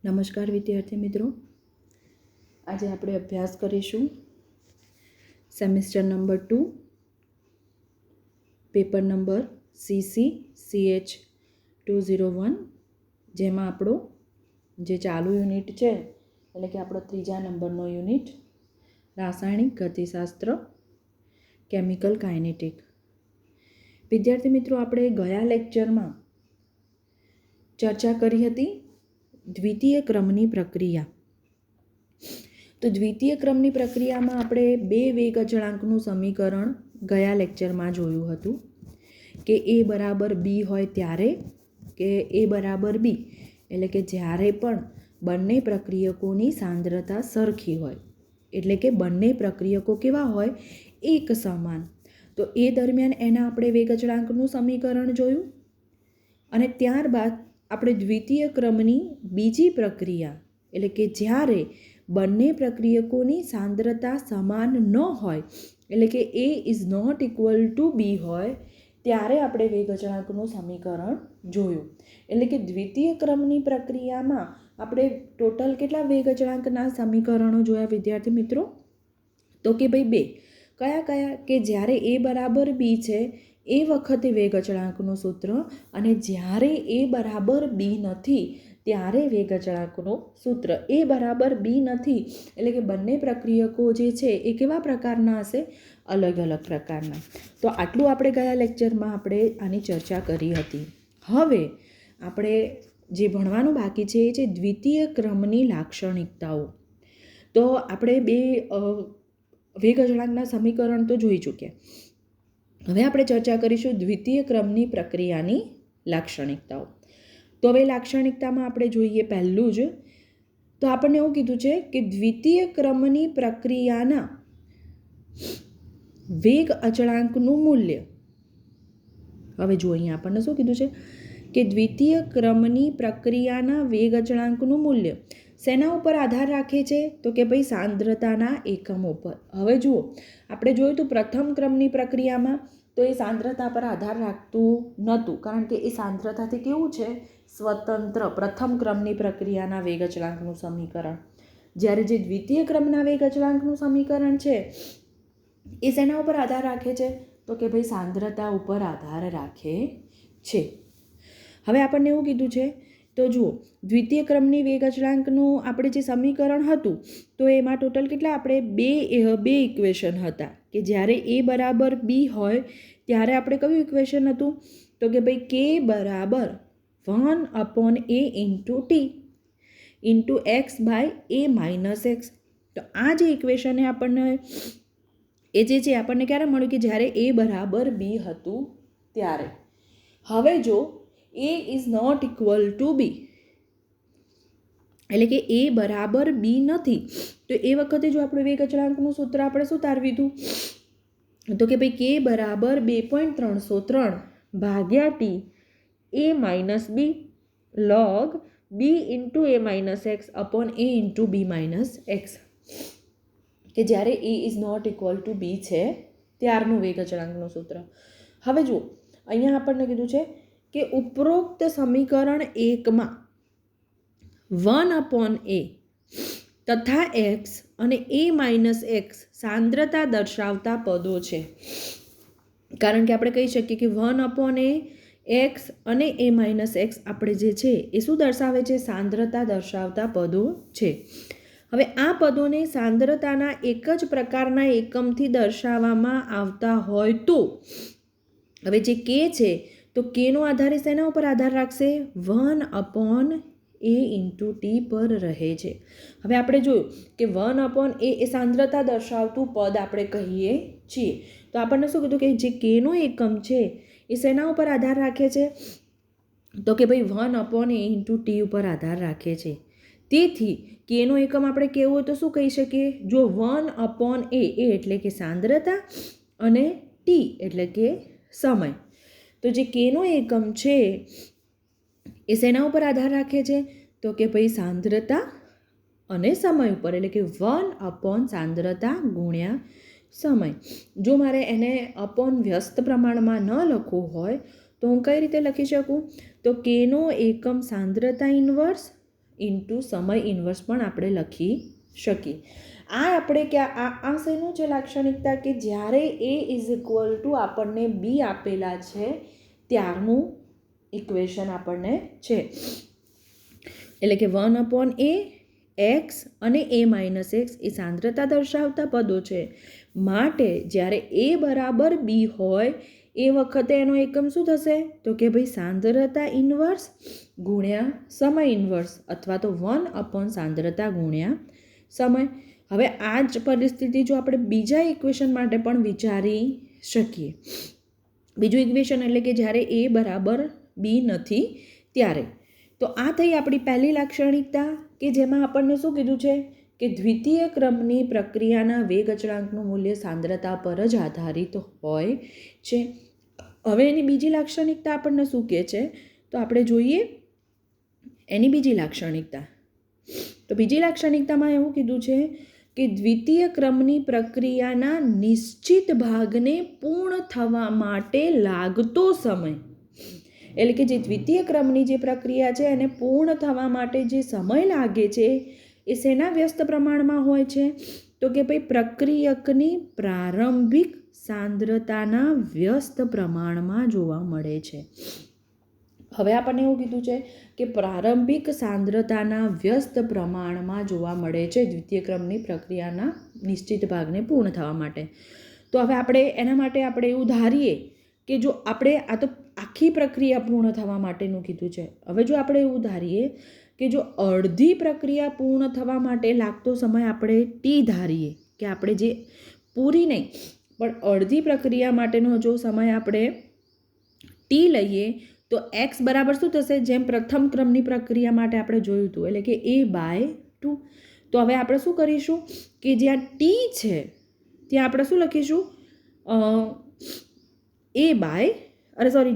નમસ્કાર વિદ્યાર્થી મિત્રો, આજે આપણે અભ્યાસ કરીશું semester number 2 paper number CC CH 201, જેમાં આપણો જે ચાલુ યુનિટ છે એટલે કે આપણો ત્રીજા નંબરનો યુનિટ રાસાયણિક ગતિશાસ્ત્ર કેમિકલ કાઇનેટિક. વિદ્યાર્થી મિત્રો, આપણે ગયા લેક્ચરમાં ચર્ચા કરી હતી દ્વિતીય ક્રમની પ્રક્રિયા. તો દ્વિતીય ક્રમની પ્રક્રિયામાં આપણે બે વેગ અચળાંકનું સમીકરણ ગયા લેક્ચરમાં જોયું હતું કે A બરાબર B હોય ત્યારે, કે A બરાબર B એટલે કે જ્યારે પણ બંને પ્રક્રિયકોની સાંદ્રતા સરખી હોય, એટલે કે બંને પ્રક્રિયકો કેવા હોય, એક સમાન. તો એ દરમિયાન એના આપણે વેગ અચળાંકનું સમીકરણ જોયું અને ત્યારબાદ આપણે દ્વિતીય ક્રમની બીજી પ્રક્રિયા એટલે કે જ્યારે બંને પ્રક્રિયકોની સાંદ્રતા સમાન ન હોય, એટલે કે A is not equal to B હોય ત્યારે આપણે વેગ અચળાંકનું સમીકરણ જોયું. એટલે કે દ્વિતીય ક્રમની પ્રક્રિયામાં આપણે ટોટલ કેટલા વેગ અચળાંકના સમીકરણો જોયા વિદ્યાર્થી મિત્રો? તો કે ભાઈ બે. કયા કયા? કે જ્યારે A બરાબર B છે એ વખતે વેગ અચળાંકનું સૂત્ર, અને જ્યારે A બરાબર B નથી ત્યારે વેગ અચળાંકનું સૂત્ર. A બરાબર B નથી એટલે કે બંને પ્રક્રિયકો જે છે એ કેવા પ્રકારના હશે? અલગ અલગ પ્રકારના. તો આટલું આપણે ગયા લેક્ચરમાં આપણે આની ચર્ચા કરી હતી. હવે આપણે જે ભણવાનું બાકી છે એ છે દ્વિતીય ક્રમની લાક્ષણિકતાઓ. તો આપણે બે વેગ અચળાંકના સમીકરણ તો જોઈ ચૂક્યા. હવે આપણે ચર્ચા કરીશું દ્વિતીય ક્રમની પ્રક્રિયાની લાક્ષણિકતાઓ. તો હવે લાક્ષણિકતામાં આપણે જોઈએ પહેલું જ, તો આપણને એવું કીધું છે કે દ્વિતીય ક્રમની પ્રક્રિયાના વેગ અચળાંકનું મૂલ્ય. હવે જો અહીંયા આપણને શું કીધું છે કે દ્વિતીય ક્રમની પ્રક્રિયાના વેગ અચળાંકનું મૂલ્ય શેના ઉપર આધાર રાખે છે? તો કે ભાઈ સાંદ્રતાના એકમો પર. હવે જુઓ, આપણે જોયું તો પ્રથમ ક્રમની પ્રક્રિયામાં તો એ સાંદ્રતા પર આધાર રાખતું નહોતું, કારણ કે એ સાંદ્રતાથી કેવું છે? સ્વતંત્ર. પ્રથમ ક્રમની પ્રક્રિયાના વેગ અચળાંકનું સમીકરણ. જ્યારે જે દ્વિતીય ક્રમના વેગ અચળાંકનું સમીકરણ છે એ શેના ઉપર આધાર રાખે છે? તો કે ભાઈ સાંદ્રતા ઉપર આધાર રાખે છે. હવે આપણને એવું કીધું છે, તો જુઓ, દ્વિતીય ક્રમની વેગ અચળાંકનું આપણે જે સમીકરણ હતું તો એમાં ટોટલ કેટલા? આપણે બે ઇક્વેશન હતા કે જ્યારે A બરાબર B હોય ત્યારે આપણે કયું ઇક્વેશન હતું? તો કે ભાઈ K બરાબર 1/A into T into X by A minus X. તો આ જે ઇક્વેશન આપણને એ જે છે આપણને ક્યારે મળ્યું? કે જ્યારે A બરાબર B હતું ત્યારે. હવે જો A is not equal to B એટલે કે A બરાબર B નથી, તો એ વખતે જો આપણે વેગ અચળાંકનું સૂત્ર આપણે શું તારવી હતું? તો કે ભાઈ K બરાબર 2.303 ભાગ્યા T A minus B log B into A minus x upon A into B minus X. કે જ્યારે A is not equal to B છે ત્યારનું વેગ અચળાંકનું સૂત્ર. હવે જુઓ, અહીંયા આપણને કીધું છે કે ઉપરોક્ત સમીકરણ 1માં 1/A તથા x અને A માઇનસ એક્સ સાંદ્રતા દર્શાવતા પદો છે. કારણ કે આપણે કહી શકીએ કે 1/A x અને A માઇનસ એક્સ આપણે જે છે એ શું દર્શાવે છે? સાંદ્રતા દર્શાવતા પદો છે. હવે આ પદોને સાંદ્રતાના એક જ પ્રકારના એકમથી દર્શાવવામાં આવતા હોય તો હવે જે K છે તો Kનો આધાર શેના ઉપર આધાર રાખશે? 1/A ઇન્ટુ T પર રહે છે. હવે આપણે જોયું કે 1/A એ સાંદ્રતા દર્શાવતું પદ આપણે કહીએ છીએ. તો આપણને શું કીધું કે જે Kનો એકમ છે એ શેના ઉપર આધાર રાખે છે? તો કે ભાઈ 1/A ઇન્ટુ T ઉપર આધાર રાખે છે. તેથી Kનો એકમ આપણે કહેવું હોય તો શું કહી શકીએ? જો 1/A એટલે કે સાંદ્રતા અને T એટલે કે સમય. તો જે Kનો એકમ છે એ શેના ઉપર આધાર રાખે છે? તો કે ભાઈ સાંદ્રતા અને સમય ઉપર, એટલે કે 1 સાંદ્રતા ગુણ્યા સમય. જો મારે એને અપોન વ્યસ્ત પ્રમાણમાં ન લખવું હોય તો હું કઈ રીતે લખી શકું? તો Kનો એકમ સાંદ્રતા ઇન્વર્સ ઇન્ટુ સમય ઇન્વર્સ પણ આપણે લખી શકીએ. આ આપણે આ શેનું છે લાક્ષણિકતા કે જ્યારે એ ઇઝ ઇક્વલ ટુ આપણને બી આપેલા છે ત્યારનું ઇક્વેશન આપણને છે. એટલે કે 1/a એક્સ અને a માઇનસ એક્સ એ સાંદ્રતા દર્શાવતા પદો છે. માટે જ્યારે એ બરાબર બી હોય એ વખતે એનો એકમ શું થશે તો કે ભાઈ સાંદ્રતા ઇન્વર્સ ગુણ્યા સમય ઇન્વર્સ અથવા તો 1 સાંદ્રતા ગુણ્યા સમય. હવે આ જ પરિસ્થિતિ જો આપણે બીજા ઇક્વેશન માટે પણ વિચારી શકીએ. બીજું ઇક્વેશન એટલે કે જ્યારે એ બરાબર બી નથી ત્યારે. તો આ થઈ આપણી પહેલી લાક્ષણિકતા કે જેમાં આપણને શું કીધું છે કે દ્વિતીય ક્રમની પ્રક્રિયાના વેગ અચળાંકનું મૂલ્ય સાંદ્રતા પર જ આધારિત હોય છે. હવે એની બીજી લાક્ષણિકતા આપણને શું કહે છે તો આપણે જોઈએ એની બીજી લાક્ષણિકતા. તો બીજી લાક્ષણિકતામાં એવું કીધું છે કે દ્વિતીય ક્રમની પ્રક્રિયાના નિશ્ચિત ભાગને પૂર્ણ થવા માટે લાગતો સમય, એટલે કે જે દ્વિતીય ક્રમની જે પ્રક્રિયા છે એને પૂર્ણ થવા માટે જે સમય લાગે છે એ શેના વ્યસ્ત પ્રમાણમાં હોય છે તો કે ભાઈ પ્રક્રિયકની પ્રારંભિક સાંદ્રતાના વ્યસ્ત પ્રમાણમાં જોવા મળે છે. હવે આપણને એવું કીધું છે કે પ્રારંભિક સાંદ્રતાના વ્યસ્ત પ્રમાણમાં જોવા મળે છે દ્વિતીય ક્રમની પ્રક્રિયાના નિશ્ચિત ભાગને પૂર્ણ થવા માટે. તો હવે આપણે એના માટે આપણે એવું ધારીએ કે જો આપણે આ તો આખી પ્રક્રિયા પૂર્ણ થવા માટેનું કીધું છે. હવે જો આપણે એવું ધારીએ કે જો અડધી પ્રક્રિયા પૂર્ણ થવા માટે લાગતો સમય આપણે ટી ધારીએ કે આપણે જે પૂરી નહીં પણ અડધી પ્રક્રિયા માટેનો જો સમય આપણે ટી લઈએ તો એક્સ બરાબર શું થશે જેમ પ્રથમ ક્રમની પ્રક્રિયા માટે આપણે જોયું હતું એટલે કે a/2. તો હવે આપણે શું કરીશું કે જ્યાં ટી છે ત્યાં આપણે શું લખીશું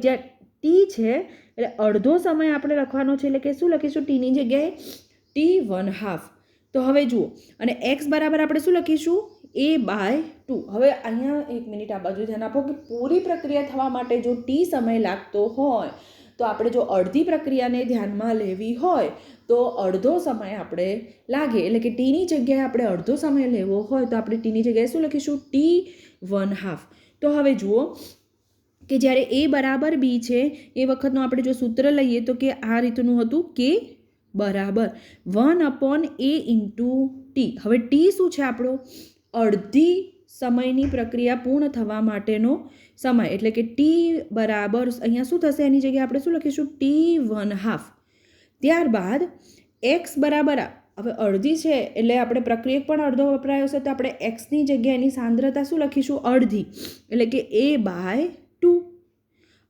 જ્યાં ટી છે એટલે અડધો સમય આપણે લખવાનો છે એટલે કે શું લખીશું ટીની જગ્યાએ t1/2. તો હવે જુઓ અને એક્સ બરાબર આપણે શું લખીશું a/2. હવે અહીંયા એક મિનિટ આ બાજુ ધ્યાન આપો કે પૂરી પ્રક્રિયા થવા માટે જો ટી સમય લાગતો હોય તો આપણે જો અડધી પ્રક્રિયાને ધ્યાનમાં લેવી હોય તો અડધો સમય આપણે લાગે એટલે કે ટીની જગ્યાએ આપણે અડધો સમય લેવો હોય તો આપણે ટીની જગ્યાએ શું લખીશું t1/2. તો હવે જુઓ કે જ્યારે એ બરાબર બી છે એ વખતનું આપણે જો સૂત્ર લઈએ તો કે આ રીતનું હતું કે બરાબર 1/a ઇન્ટુ ટી. હવે ટી શું છે આપણો અડધી સમયની પ્રક્રિયા પૂર્ણ થવા માટેનો સમય એટલે કે ટી બરાબર અહીંયા શું થશે એની જગ્યાએ આપણે શું લખીશું t1/2. ત્યારબાદ એક્સ બરાબર હવે અડધી છે એટલે આપણે પ્રક્રિયક પણ અડધો વપરાયો છે તો આપણે એક્સની જગ્યાએ એની સાંદ્રતા શું લખીશું અડધી એટલે કે a/2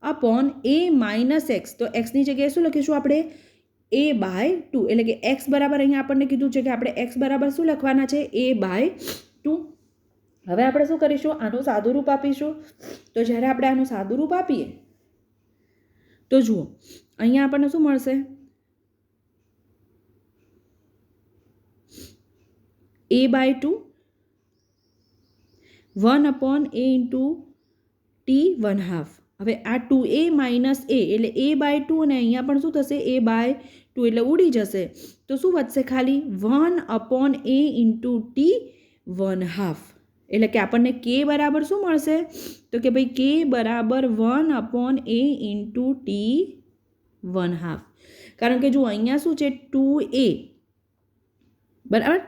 upon a minus x. તો એક્સની જગ્યાએ શું લખીશું આપણે a/2 એટલે કે એક્સ બરાબર અહીંયા આપણને કીધું છે કે આપણે એક્સ બરાબર શું લખવાના છે a/2. હવે આપણે શું કરીશું આનું સાદું રૂપ આપીશું. તો જ્યારે આપણે આનું સાદું રૂપ આપીએ તો જુઓ અહીંયા આપણને શું મળશે a/2 1/a ઇન્ટુ t1/2. હવે આ 2a માઇનસ a એટલે a/2 અને અહીંયા પણ શું થશે a/2 એટલે ઉડી જશે તો શું વધશે ખાલી 1/a ઇન્ટુ t1/2. એટલે કે આપણને k બરાબર શું મળશે તો કે ભાઈ k બરાબર 1/a ઇન્ટુ t1/2. કારણ કે જો અહીંયા શું છે 2a બરાબર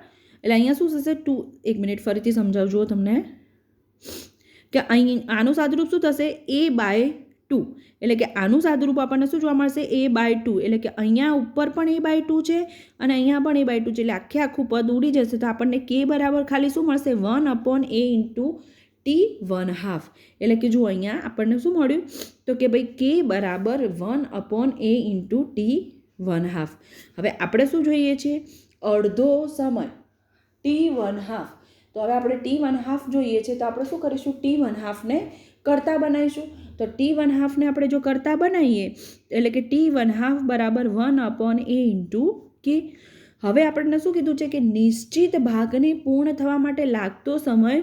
એટલે અહીંયા શું થશે 2 એક મિનિટ ફરીથી સમજાવજો તમને કે અહીં આનું સાદુરૂપ શું થશે a/2 એટલે કે આનું સાદુરૂપ આપણને શું જોવા મળશે a/2 એટલે કે અહીંયા ઉપર પણ a/2 છે અને અહીંયા પણ a/2 છે એટલે આખું પદ ઉડી જશે તો આપણને k બરાબર ખાલી શું મળશે 1/a ઇન્ટુ t1/2. એટલે કે જો અહીંયા આપણને શું મળ્યું તો કે ભાઈ k બરાબર 1/a ઇન્ટુ t1/2. હવે આપણે શું જોઈએ છીએ અડધો સમય t1/2. તો હવે આપણે t1/2 જોઈએ છે તો આપણે શું કરીશું t1/2 ને કરતા બનાવીશું. તો t1/2 ને આપણે જો કરતા બનાવીએ એટલે કે t1/2 બરાબર 1/a ઇન્ટુ k. હવે આપણને શું કીધું છે કે નિશ્ચિત ભાગને પૂર્ણ થવા માટે લાગતો સમય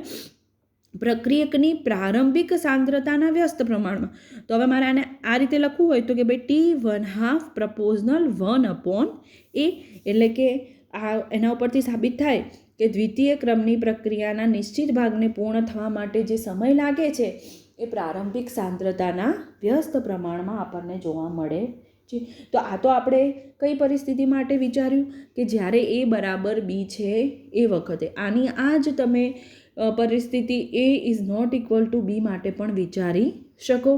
પ્રક્રિયકની પ્રારંભિક સાંદ્રતાના વ્યસ્ત પ્રમાણમાં. તો હવે મારે આને આ રીતે લખવું હોય તો કે ભાઈ T1/2 પ્રપોઝનલ 1/A, એટલે કે આ એના ઉપરથી સાબિત થાય કે દ્વિતીય ક્રમની પ્રક્રિયાના નિશ્ચિત ભાગને પૂર્ણ થવા માટે જે સમય લાગે છે એ પ્રારંભિક સાંદ્રતાના વ્યસ્ત પ્રમાણમાં આપણને જોવા મળે છે. તો આ તો આપણે કઈ પરિસ્થિતિ માટે વિચાર્યું કે જ્યારે A બરાબર B છે એ વખતે. આની આ જ તમે પરિસ્થિતિ A is not equal to B માટે પણ વિચારી શકો.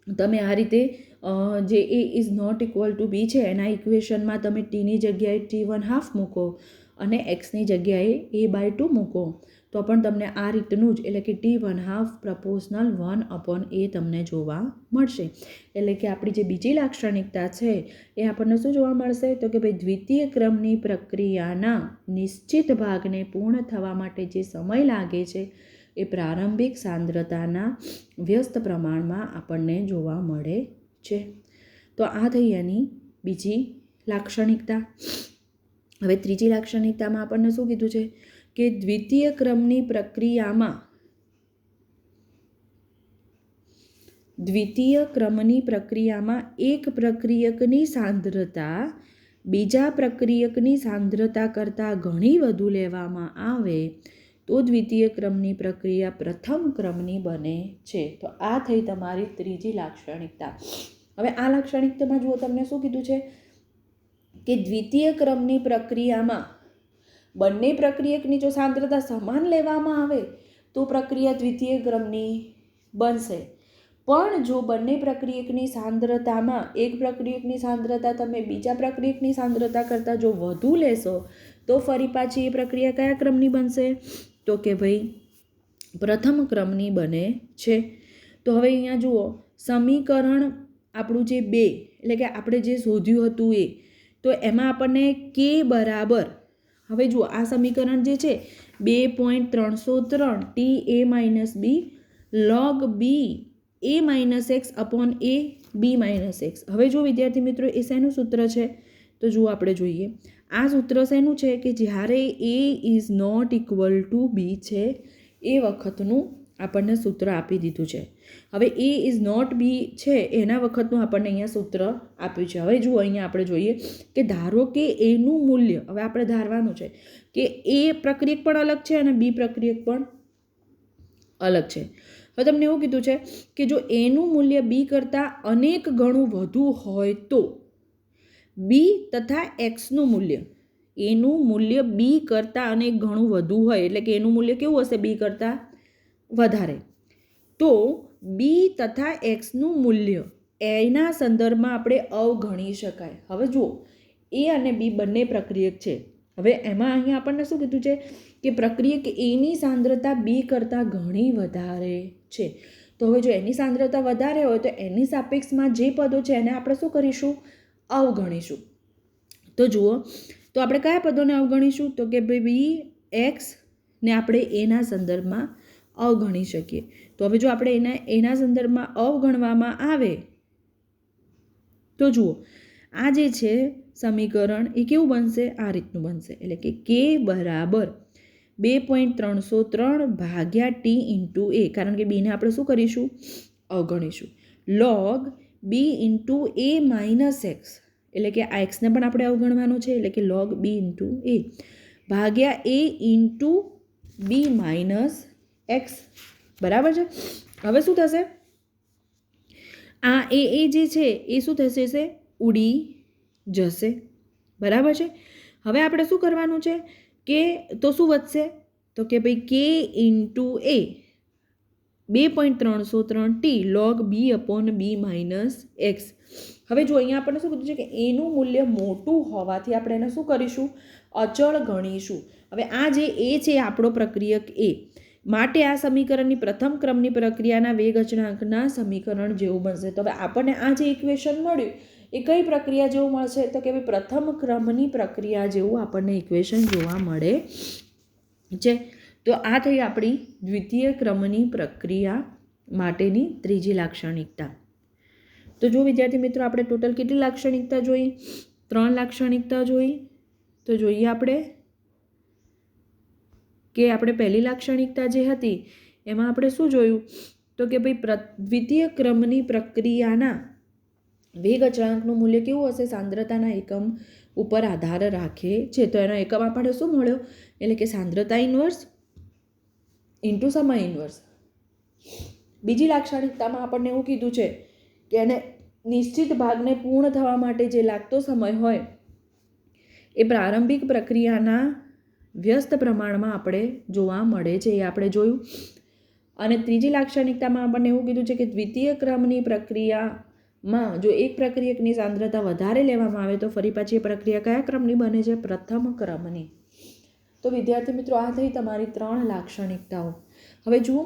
તમે આ રીતે જે A is not equal to B છે એના ઇક્વેશનમાં તમે Tની જગ્યાએ T1/2 મૂકો અને Xની જગ્યાએ A/2 મૂકો તો પણ તમને આ રીતનું જ એટલે કે T1/2 પ્રપોઝનલ 1/A તમને જોવા મળશે. એટલે કે આપણી જે બીજી લાક્ષણિકતા છે એ આપણને શું જોવા મળશે તો કે ભાઈ દ્વિતીય ક્રમની પ્રક્રિયાના નિશ્ચિત ભાગને પૂર્ણ થવા માટે જે સમય લાગે છે એ પ્રારંભિક સાંદ્રતાના વ્યસ્ત પ્રમાણમાં આપણને જોવા મળે છે. તો આ થઈ એની બીજી લાક્ષણિકતા. હવે ત્રીજી લાક્ષણિકતામાં આપણને શું કીધું છે કે દ્વિતીય ક્રમની પ્રક્રિયામાં એક પ્રક્રિયકની સાંદ્રતા બીજા પ્રક્રિયકની સાંદ્રતા કરતાં ઘણી વધુ લેવામાં આવે તો દ્વિતીય ક્રમની પ્રક્રિયા પ્રથમ ક્રમની બને છે. તો આ થઈ તમારી ત્રીજી લાક્ષણિકતા. હવે આ લાક્ષણિકતામાં જુઓ તમને શું કીધું છે કે દ્વિતીય ક્રમની પ્રક્રિયામાં બંને પ્રક્રિયકની જો સાંદ્રતા સમાન લેવામાં આવે તો પ્રક્રિયા દ્વિતીય ક્રમની બનશે. પણ જો બંને પ્રક્રિયકની સાંદ્રતામાં એક પ્રક્રિયકની સાંદ્રતા તમે બીજા પ્રક્રિયકની સાંદ્રતા કરતાં જો વધુ લેશો તો ફરી પાછી એ પ્રક્રિયા કયા ક્રમની બનશે તો કે ભાઈ પ્રથમ ક્રમની બને છે. તો હવે અહીંયા જુઓ સમીકરણ આપણું જે 2 એટલે કે આપણે જે શોધ્યું હતું એ તો એમાં આપણને K બરાબર હવે જુઓ આ સમીકરણ જે છે 2.303 Ta-B log B A-x/A B-x. હવે જો વિદ્યાર્થી મિત્રો એ શેનું સૂત્ર છે તો જુઓ આપણે જોઈએ આ સૂત્ર શેનું છે કે જ્યારે A is not equal to B છે એ વખતનું આપણને સૂત્ર આપી દીધું છે. હવે A ઇઝ નોટ B છે એના વખતનું આપણને અહીંયા સૂત્ર આપ્યું છે. હવે જુઓ અહીંયા આપણે જોઈએ કે ધારો કે એનું મૂલ્ય હવે આપણે ધારવાનું છે કે A પ્રક્રિયક પણ અલગ છે અને B પ્રક્રિયક પણ અલગ છે. હવે તમને એવું કીધું છે કે જો એનું મૂલ્ય B કરતાં અનેક ગણું વધુ હોય તો B તથા Xનું મૂલ્ય એનું મૂલ્ય B કરતાં અનેક ગણું વધુ હોય એટલે કે એનું મૂલ્ય કેવું હશે B કરતાં વધારે તો B તથા Xનું મૂલ્ય એના સંદર્ભમાં આપણે અવગણી શકાય. હવે જુઓ A અને B બંને પ્રક્રિયક છે. હવે એમાં અહીંયા આપણને શું કીધું છે કે પ્રક્રિયક એની સાંદ્રતા B કરતાં ઘણી વધારે છે. તો હવે જો એની સાંદ્રતા વધારે હોય તો એની સાપેક્ષમાં જે પદો છે એને આપણે શું કરીશું અવગણીશું. તો જુઓ તો આપણે કયા પદોને અવગણીશું તો કે ભાઈ X ને આપણે એના સંદર્ભમાં અવગણી શકીએ. તો હવે જો આપણે એના સંદર્ભમાં અવગણવામાં આવે તો જુઓ આ જે છે સમીકરણ એ કેવું બનશે આ રીતનું બનશે એટલે કે K બરાબર 2.303 ભાગ્યા T ઇન્ટુ A કારણ કે બીને આપણે શું કરીશું અવગણીશું log B into A minus x એટલે કે આ એક્સને પણ આપણે અવગણવાનું છે એટલે કે log B ઇન્ટુ A ભાગ્યા A into B minus x. બરાબર છે. હવે શું થશે આ એ જે છે એ શું થશે ઉડી જશે. બરાબર છે. હવે આપણે શું કરવાનું છે કે તો શું વધશે તો કે ભાઈ K into A 2.303 T log B upon B minus x. હવે જો અહીંયા આપણને શું કીધું છે કે એનું મૂલ્ય મોટું હોવાથી આપણે એને શું કરીશું અચળ ગણીશું. હવે આ જે A છે આપણો પ્રક્રિયક A માટે આ સમીકરણની પ્રથમ ક્રમની પ્રક્રિયાના વેગ અચળાંકના સમીકરણ જેવું બનશે. તો હવે આપણને આ જે ઇક્વેશન મળ્યું એ કઈ પ્રક્રિયા જેવું મળશે તો કે ભાઈ પ્રથમ ક્રમની પ્રક્રિયા જેવું આપણને ઇક્વેશન જોવા મળે છે. તો આ થઈ આપણી દ્વિતીય ક્રમની પ્રક્રિયા માટેની ત્રીજી લાક્ષણિકતા. તો જો વિદ્યાર્થી મિત્રો આપણે ટોટલ કેટલી લાક્ષણિકતા જોઈ 3 લાક્ષણિકતા જોઈ. તો જોઈએ આપણે કે આપણે પહેલી લાક્ષણિકતા જે હતી એમાં આપણે શું જોયું તો કે ભાઈ દ્વિતીય ક્રમની પ્રક્રિયાના વેગ અચળાંકનું મૂલ્ય કેવું હશે? સાંદ્રતાના એકમ ઉપર આધાર રાખે છે. તો એનો એકમ આપણને શું મળ્યો? એટલે કે સાંદ્રતા ઇન્વર્સ ઇન્ટુ સમય ઇન્વર્સ. બીજી લાક્ષણિકતામાં આપણને એવું કીધું છે કે એને નિશ્ચિત ભાગને પૂર્ણ થવા માટે જે લાગતો સમય હોય એ પ્રારંભિક પ્રક્રિયાના વ્યસ્ત પ્રમાણમાં આપણે જોવા મળે છે, એ આપણે જોયું. અને ત્રીજી લાક્ષણિકતામાં આપણને એવું કીધું છે કે દ્વિતીય ક્રમની પ્રક્રિયામાં જો એક પ્રક્રિયકની સાંદ્રતા વધારે લેવામાં આવે તો ફરી પાછી એ પ્રક્રિયા કયા ક્રમની બને છે? પ્રથમ ક્રમની. તો વિદ્યાર્થી મિત્રો, આ થઈ તમારી 3 લાક્ષણિકતાઓ. હવે જુઓ,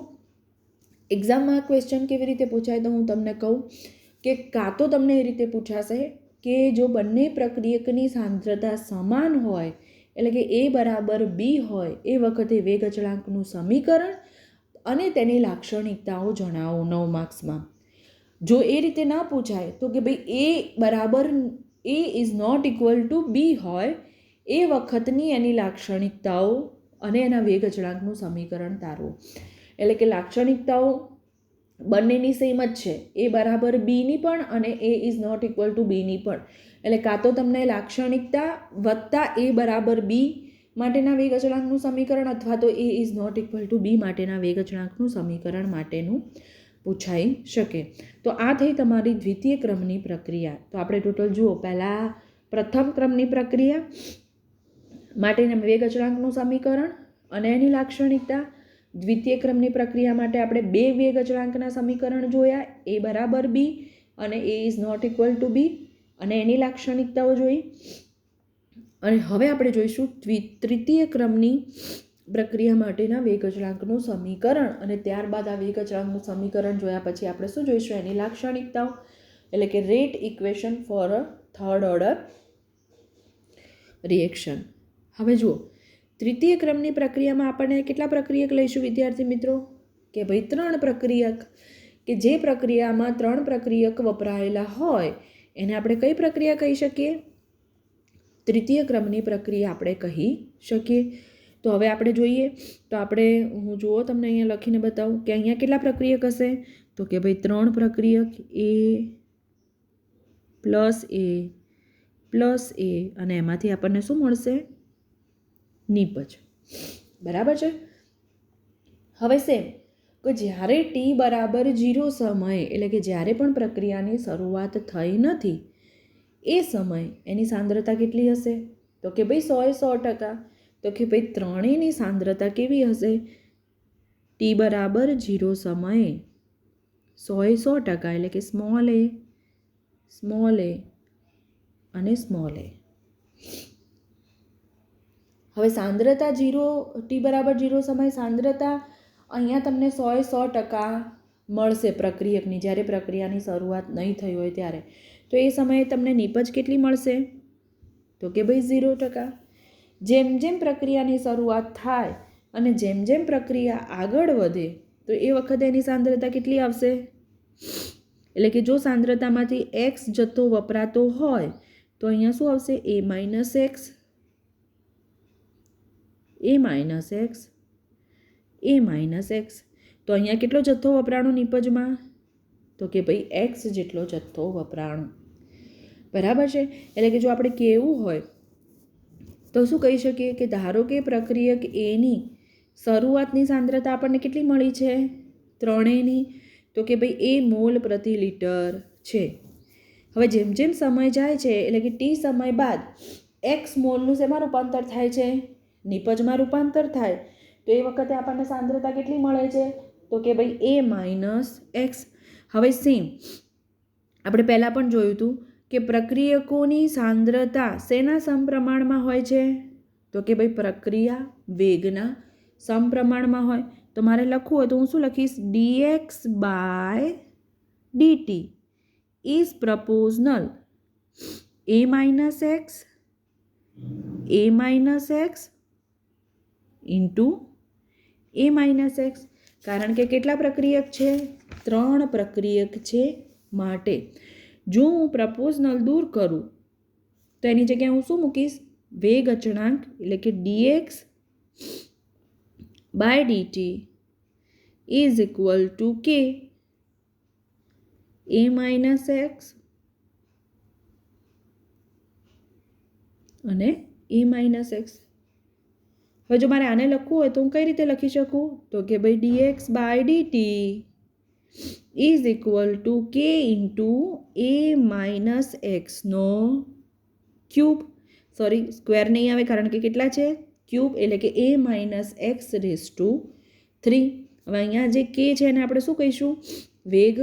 એક્ઝામમાં ક્વેશ્ચન કેવી રીતે પૂછાય તો હું તમને કહું કે કાં તો તમને એ રીતે પૂછાશે કે જો બંને પ્રક્રિયકની સાંદ્રતા સમાન હોય એટલે કે A બરાબર B હોય એ વખતે વેગ અચળાંકનું સમીકરણ અને તેની લાક્ષણિકતાઓ જણાવો 9 માર્ક્સમાં. જો એ રીતે ના પૂછાય તો કે ભાઈ A is not equal to B હોય એ વખતની એની લાક્ષણિકતાઓ અને એના વેગ અચળાંકનું સમીકરણ તારવો. એટલે કે લાક્ષણિકતાઓ બંનેની સેમ જ છે, A બરાબર Bની પણ અને A is not equal to Bની પણ. એટલે કાં તો તમને લાક્ષણિકતા વત્તા A બરાબર B માટેના વેગ અચળાંકનું સમીકરણ અથવા તો A is not equal to B માટેના વેગ અચળાંકનું સમીકરણ માટેનું પૂછાઈ શકે. તો આ થઈ તમારી દ્વિતીય ક્રમની પ્રક્રિયા. તો આપણે ટોટલ જુઓ, પહેલાં પ્રથમ ક્રમની પ્રક્રિયા માટેના વેગ અચળાંકનું સમીકરણ અને એની લાક્ષણિકતા. દ્વિતીય ક્રમની પ્રક્રિયા માટે આપણે 2 વેગ અચળાંકના સમીકરણ જોયા, A બરાબર B અને A is not equal to B, અને એની લાક્ષણિકતાઓ જોઈ. અને હવે આપણે જોઈશું તૃતીય ક્રમની પ્રક્રિયા માટેના વેગ અચળાંકનું સમીકરણ, અને ત્યારબાદ આ વેગ અચળાંકનું સમીકરણ જોયા પછી આપણે શું જોઈશું? એની લાક્ષણિકતાઓ, એટલે કે rate equation for a third order reaction. હવે જુઓ, તૃતીય ક્રમની પ્રક્રિયામાં આપણને કેટલા પ્રક્રિયક લઈશું વિદ્યાર્થી મિત્રો? કે ભાઈ 3 પ્રક્રિયક. કે જે પ્રક્રિયામાં 3 પ્રક્રિયક વપરાયેલા હોય એને આપણે કઈ પ્રક્રિયા કહી શકીએ? તૃતીય ક્રમની પ્રક્રિયા આપણે કહી શકીએ. તો હવે આપણે જોઈએ તો હું જુઓ તમને અહીંયા લખીને બતાવું કે અહીંયા કેટલા પ્રક્રિયક હશે? તો કે ભાઈ 3 પ્રક્રિયક, A પ્લસ A અને એમાંથી આપણને શું મળશે? નિપજ. બરાબર છે. હવે સેમ કે જ્યારે T બરાબર 0 સમયે એટલે કે જ્યારે પણ પ્રક્રિયાની શરૂઆત થઈ નથી એ સમય એની સાંદ્રતા કેટલી હશે? તો કે ભાઈ 100%. તો કે ભાઈ ત્રણેયની સાંદ્રતા કેવી હશે? T બરાબર 0 સમયે 100% એટલે કે સ્મોલ a અને સ્મોલ a. હવે સાંદ્રતા T બરાબર 0 સમય સાંદ્રતા અહીંયા તમને 100% મળશે પ્રક્રિયકની, જ્યારે પ્રક્રિયાની શરૂઆત નહીં થઈ હોય ત્યારે. તો એ સમયે તમને નિપજ કેટલી મળશે? તો કે ભાઈ 0%. જેમ જેમ પ્રક્રિયાની શરૂઆત થાય અને જેમ જેમ પ્રક્રિયા આગળ વધે તો એ વખતે એની સાંદ્રતા કેટલી આવશે? એટલે કે જો સાંદ્રતામાંથી x જથ્થો વપરાતો હોય તો અહીંયા શું આવશે? A minus x, A minus x, A minus x. તો અહીંયા કેટલો જથ્થો વપરાણો નિપજમાં? તો કે ભાઈ x જેટલો જથ્થો વપરાણો. બરાબર છે. એટલે કે જો આપણે કહેવું હોય તો શું કહી શકીએ કે ધારો કે પ્રક્રિયક એની શરૂઆતની સાંદ્રતા આપણને કેટલી મળી છે? ત્રણેયની. તો કે ભાઈ એ મોલ પ્રતિ લિટર છે. હવે જેમ જેમ સમય જાય છે એટલે કે T સમય બાદ x મોલનું શેમાં રૂપાંતર થાય છે? નિપજમાં રૂપાંતર થાય. તો એ વખતે આપણને સાંદ્રતા કેટલી મળે છે? તો કે ભાઈ A માઇનસ x. હવે સેમ આપણે પહેલાં પણ જોયું હતું કે પ્રક્રિયકોની સાંદ્રતા શેના સમપ્રમાણમાં હોય છે? તો કે ભાઈ પ્રક્રિયા વેગના સમપ્રમાણમાં હોય. તો મારે લખવું હોય તો હું શું લખીશ? dx by dt is proportional A minus x into A minus x. કારણ કે કેટલા પ્રક્રિયક છે? 3 પ્રક્રિયક છે માટે જો હું પ્રપોઝનલ દૂર કરું તો એની જગ્યાએ હું શું મૂકીશ? વેગ અચળાંક એટલે કે dx by dt is equal to કે એ માઇનસ એક્સ અને એ માઇનસ એક્સ. હવે જો મારે આને લખવું હોય તો હું કઈ રીતે લખી શકું? તો કે ભાઈ dx by DT is equal to કે ઇન્ટુ એ માઇનસ એક્સનો ક્યુબ. સોરી, સ્ક્વેર નહીં આવે કારણ કે કેટલા છે? ક્યુબ, એટલે કે A minus X raise to 3. હવે અહીંયા જે કે છે એને આપણે શું કહીશું? વેગ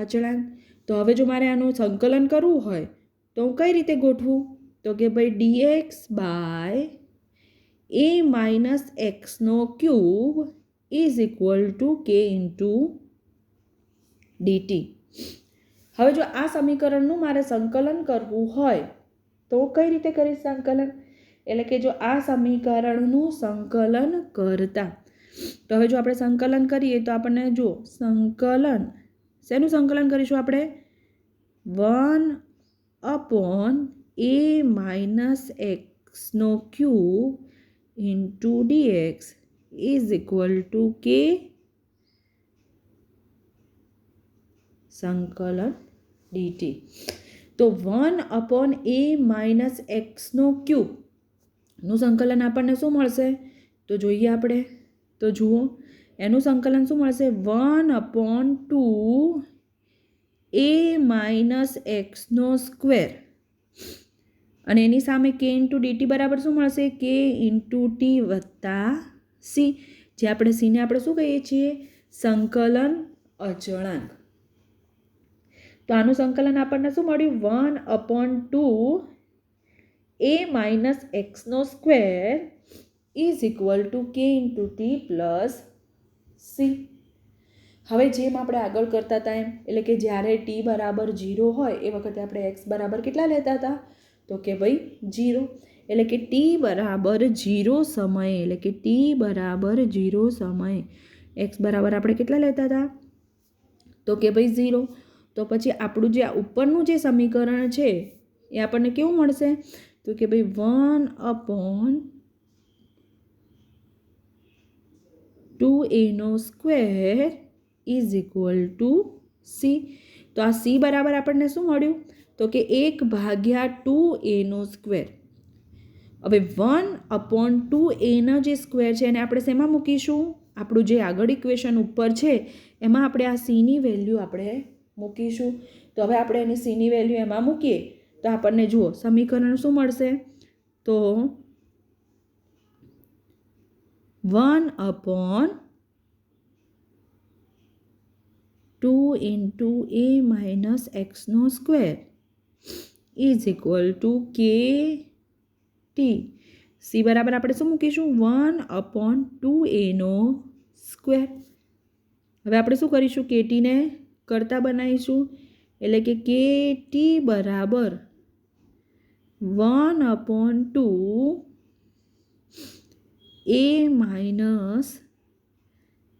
અચળાંક. તો હવે જો મારે આનું સંકલન કરવું હોય તો હું કઈ રીતે ગોઠવું? તો કે ભાઈ ડીએક્સ બાય એ માઇનસ એક્સનો ક્યુબ ઇઝ ઇક્વલ ટુ કે ઇન્ટુ ડીટી. હવે જો આ સમીકરણનું મારે સંકલન કરવું હોય તો કઈ રીતે કરીશ સંકલન? એટલે કે જો આ સમીકરણનું સંકલન કરતા, તો હવે જો આપણે સંકલન કરીએ તો આપણને જો સંકલન, શેનું સંકલન કરીશું આપણે? 1/a માઇનસ એક્સનો cube into d x is equal to k સંકલન ડીટી. તો 1/a માઇનસ એક્સનો ક્યુબનું સંકલન આપણને શું મળશે? તો જોઈએ આપણે. તો જુઓ એનું સંકલન શું મળશે? 1/2 a માઇનસ એક્સનો સ્ક્વેર અને એની સામે કે ઇન્ટુ ડીટી બરાબર શું મળશે? કે ઇન્ટુ ટી વત્તા સી. જે આપણે સીને આપણે શું કહીએ છીએ? સંકલન અચળાંક. તો આનું સંકલન આપણને શું મળ્યું? 1/2 a માઇનસ એક્સનો સ્ક્વેર ઇઝ ઇક્વલ ટુ કે ઇન્ટુ ટી પ્લસ સી. હવે જેમ આપણે આગળ કરતા હતા એમ, એટલે કે જ્યારે ટી બરાબર 0 હોય એ વખતે આપણે એક્સ બરાબર કેટલા લેતા હતા? તો કે ભાઈ 0. એટલે કે ટી બરાબર 0 સમયે, એટલે કે ટી બરાબર 0 સમયે એક્સ બરાબર આપણે કેટલા લેતા હતા? તો કે ભાઈ 0. તો પછી આપણું જે ઉપરનું જે સમીકરણ છે એ આપણને કેવું મળશે? તો કે ભાઈ 1/2a નો square is equal to C. તો આ સી બરાબર આપણને શું મળ્યું? તો કે 1/2a નો સ્ક્વેર. હવે 1/2a નો જે સ્ક્વેર છે એને આપણે શેમાં મૂકીશું? આપણું જે આગળ ઇક્વેશન ઉપર છે એમાં આપણે આ સીની વેલ્યુ આપણે મૂકીશું. તો હવે આપણે એની સીની વેલ્યુ એમાં મૂકીએ તો આપણને જુઓ સમીકરણ શું મળશે? તો 1/2 ઇન્ટુ a માઇનસ એક્સનો square is equal to k t. C બરાબર આપણે શું મૂકીશું? 1/2a નો સ્ક્વેર. હવે આપણે શું કરીશું? કે ટીને કરતા બનાવીશું, એટલે કે ટી બરાબર 1/2 a માઇનસ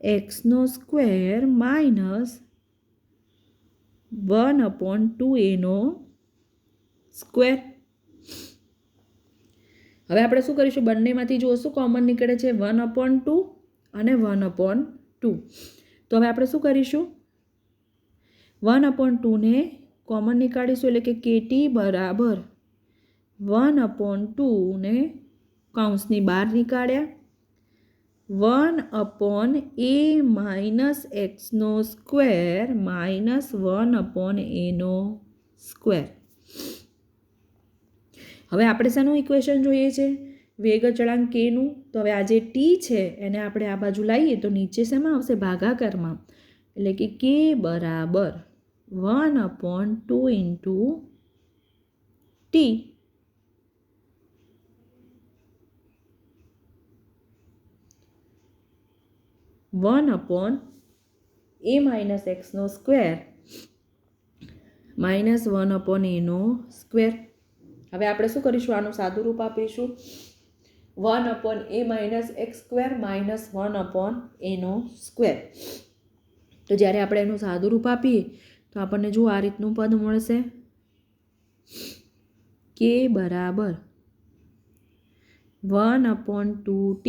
એક્સનો સ્ક્વેર માઇનસ 1/2a નો સ્ક્વેર. હવે આપણે શું કરીશું? બંનેમાંથી જુઓ શું કોમન નીકળે છે? 1/2 અને 1/2. તો હવે આપણે શું કરીશું? 1/2 ને કોમન નીકાળીશું, એટલે કે ટી બરાબર 1/2 ને કૌંસની બહાર નીકાળ્યા 1/a માઇનસ એક્સનો સ્ક્વેર માઇનસ 1/a નો સ્ક્વેર. હવે આપણે શેનું ઇક્વેશન જોઈએ છે? વેગ અચળાંક કેનું. તો હવે આ જે ટી છે એને આપણે આ બાજુ લાવીએ તો નીચે શેમાં આવશે? ભાગાકારમાં. એટલે કે કે બરાબર 1/2 ઇન્ટુ ટી. a માઇનસ એક્સનો સ્ક્વેર માઇનસ 1/a નો સ્ક્વેર. હવે આપણે શું કરીશું? આનું સાદું રૂપ આપીશું 1/a minus x square minus 1/a નો સ્ક્વેર. તો જ્યારે આપણે એનું સાદું રૂપ આપીએ તો આપણને જો આ રીતનું પદ મળશે, કે બરાબર 1/2t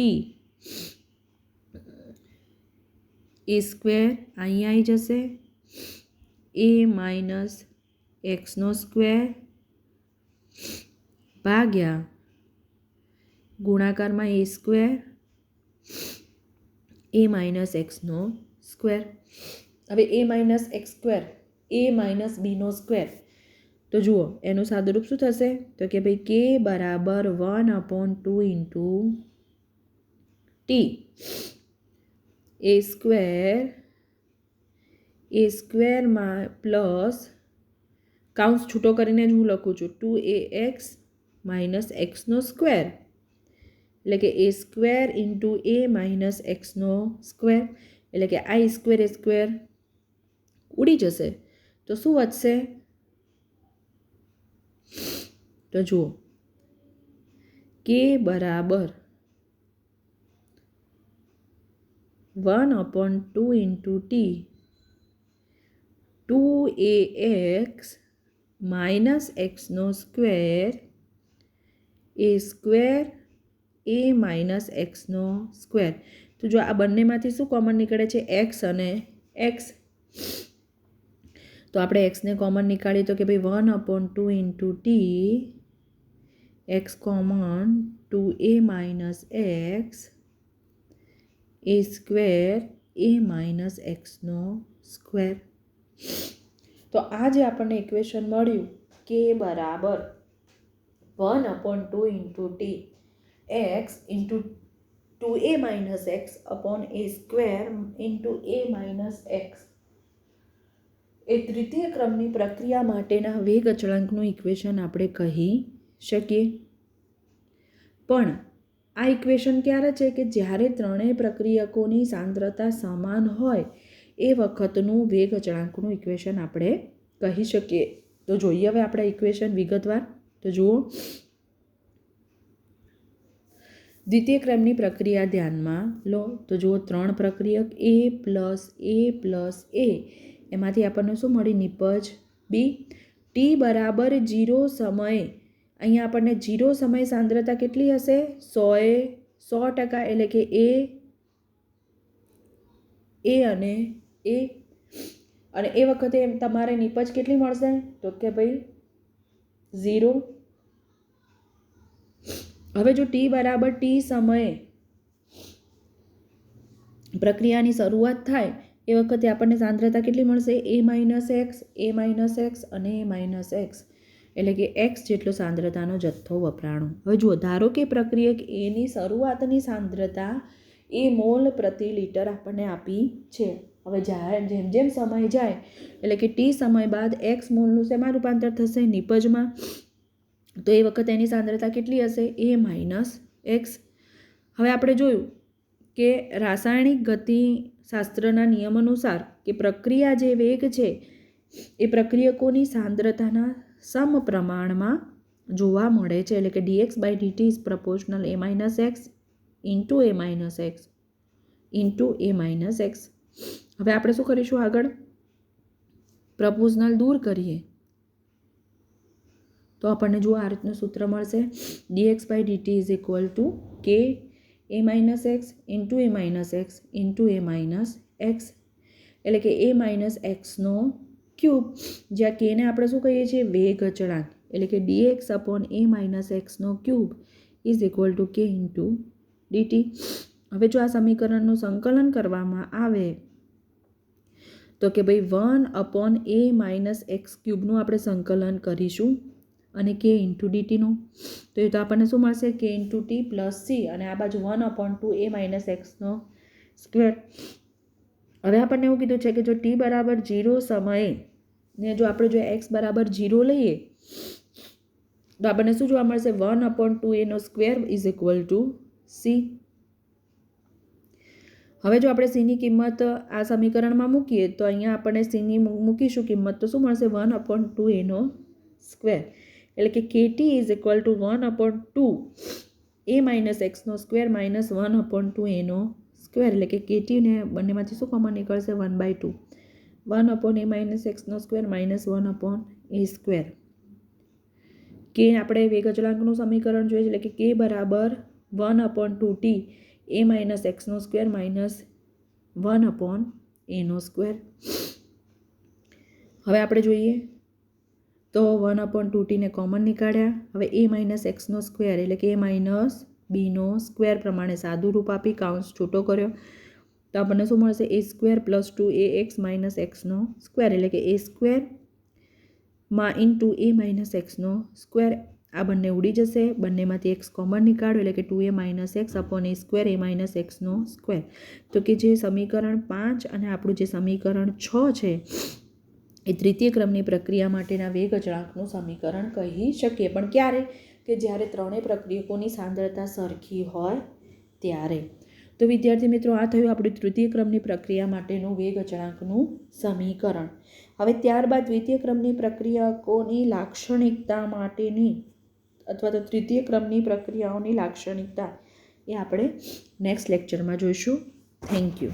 એ સ્ક્વેર અહીં આવી જશે, એ માઇનસ એક્સનો સ્ક્વેર ભાગ્યા ગુણાકારમાં એ સ્ક્વેર એ માઇનસ એક્સનો સ્ક્વેર. હવે એ minus x square a minus Bino square, તો જુઓ એનું સાદુરૂપ શું થશે? તો કે ભાઈ કે બરાબર 1/2 ઇન્ટુ ટી એ સ્ક્વેરમાં પ્લસ કાઉન્સ છૂટો કરીને જ હું લખું છું 2ax માઇનસ એક્સનો સ્ક્વેર, એટલે કે એ સ્ક્વેર ઇન્ટુ એ માઇનસ એક્સનો સ્ક્વેર, એટલે કે આ સ્ક્વેર ઉડી જશે તો શું વધશે? તો જુઓ કે બરાબર 1/2 ઇન્ટુ ટી 2ax માઇનસ એક્સનો square a square a minus એક્સનો સ્ક્વેર. તો જો આ બંનેમાંથી શું કોમન નીકળે છે? એક્સ અને એક્સ. તો આપણે એક્સને કોમન નીકાળીએ તો કે ભાઈ 1/2 into t x common 2a minus x a square a minus એક્સનો સ્ક્વેર. તો આ જે આપણને ઇક્વેશન મળ્યું કે બરાબર 1/2 into t x into 2a minus x upon a square into A minus x, એ તૃતીય ક્રમની પ્રક્રિયા માટેના વેગ અચળાંકનું ઇક્વેશન આપણે કહી શકીએ. પણ આ ઇક્વેશન ક્યારે છે? કે જ્યારે ત્રણેય પ્રક્રિયકોની સાંદ્રતા સમાન હોય એ વખતનું વેગ અચળાંકનું ઇક્વેશન આપણે કહી શકીએ. તો જોઈએ હવે આપણે ઇક્વેશન વિગતવાર. તો જુઓ, દ્વિતીય ક્રમની પ્રક્રિયા ધ્યાનમાં લો. તો જુઓ, ત્રણ પ્રક્રિયક a પ્લસ a એમાંથી આપણને શું મળી? નિપજ બી. ટી બરાબર 0 સમયે, અહીંયા આપણને 0 સમય સાંદ્રતા કેટલી હશે? 100%, એટલે કે એ અને એ, અને એ વખતે તમારે નિપજ કેટલી મળશે? તો કે ભાઈ 0. હવે જો ટી બરાબર ટી સમયે પ્રક્રિયાની શરૂઆત થાય એ વખતે આપણને સાંદ્રતા કેટલી મળશે? એ માઇનસ એક્સ અને એ માઇનસ એક્સ, એટલે કે એક્સ જેટલો સાંદ્રતાનો જથ્થો વપરાણો. હવે જુઓ, ધારો કે પ્રક્રિયક એની શરૂઆતની સાંદ્રતા એ મોલ પ્રતિ લિટર આપણને આપી છે. હવે જેમ જેમ સમય જાય એટલે કે ટી સમય બાદ એક્સ મોલનું શેમાં રૂપાંતર થશે? નિપજમાં. તો એ વખતે એની સાંદ્રતા કેટલી હશે? એ માઇનસ એક્સ. હવે આપણે જોયું કે રાસાયણિક ગતિશાસ્ત્રના નિયમ અનુસાર કે પ્રક્રિયા જે વેગ છે એ પ્રક્રિયકોની સાંદ્રતાના સમપ્રમાણમાં જોવા મળે છે, એટલે કે dx by dt is proportional a minus x into a minus x into a minus x. હવે આપણે શું કરીશું આગળ? પ્રપોઝનલ દૂર કરીએ તો આપણને જો આ રીતનું સૂત્ર મળશે, dx by dt is equal to k a minus x into a minus x into a minus x, એટલે કે a minus xનો ક્યુબ, જ્યાં k ને આપણે શું કહીએ છીએ? વેગ અચળાંક, એટલે કે dx upon a minus xનો cube is equal to k into dt. હવે જો આ સમીકરણનું સંકલન કરવામાં આવે તો કે ભાઈ 1/a minus x ક્યુબનું આપણે સંકલન કરીશું અને k ઇન્ટુ ડીટીનું. તો એ તો આપણને શું મળશે? k into t plus C, અને આ બાજુ 1/2a માઇનસ એક્સનો સ્ક્વેર. હવે આપણને એવું કીધું છે કે જો ટી બરાબર 0 સમયે ને જો આપણે જો એક્સ બરાબર 0 લઈએ તો આપણને શું જોવા મળશે? 1/2a square is equal to C. હવે જો આપણે સીની કિંમત આ સમીકરણમાં મૂકીએ તો અહીંયા આપણને સીની મૂકીશું કિંમત, તો શું મળશે? 1/2a સ્ક્વેર, એટલે કે k t is equal to 1/2a minus એક્સનો સ્ક્વેર માઇનસ 1/2a સ્ક્વેર, એટલે કે કેટીને બંનેમાંથી શું કોમન નીકળશે? 1/2 1/a માઇનસ એક્સનો સ્ક્વેર માઇનસ 1/a સ્ક્વેર. કે આપણે વેગ અચળાંકનું સમીકરણ જોઈએ એટલે કે કે બરાબર 1/2t a માઇનસ એક્સનો સ્ક્વેર માઇનસ 1/a². હવે આપણે જોઈએ તો 1/2t કોમન નીકાળ્યા. હવે a-x² એટલે કે a-b² પ્રમાણે સાદું રૂપ આપી કાઉન્સ છૂટો કર્યો તો આપણને શું મળશે? a² + 2ax - x² એટલે કે a² into a-x². આ બંને ઉડી જશે. બંનેમાંથી x કોમન નીકાળો એટલે કે 2a - x / a-x². તો કે જે સમીકરણ 5 અને આપણું જે સમીકરણ 6 છે એ તૃતીય ક્રમની પ્રક્રિયા માટેના વેગ અચળાંકનું સમીકરણ કહી શકીએ. પણ ક્યારે? કે જ્યારે ત્રણેય પ્રક્રિયકોની સાંદ્રતા સરખી હોય ત્યારે. તો વિદ્યાર્થી મિત્રો, આ થયું આપણી તૃતીય ક્રમની પ્રક્રિયા માટેનું વેગ અચળાંકનું સમીકરણ. હવે ત્યારબાદ દ્વિતીય ક્રમની પ્રક્રિયકોની લાક્ષણિકતા માટેની અથવા તો તૃતીય ક્રમની પ્રક્રિયાઓની લાક્ષણિકતા એ આપણે નેક્સ્ટ લેક્ચરમાં જોઈશું. Thank you.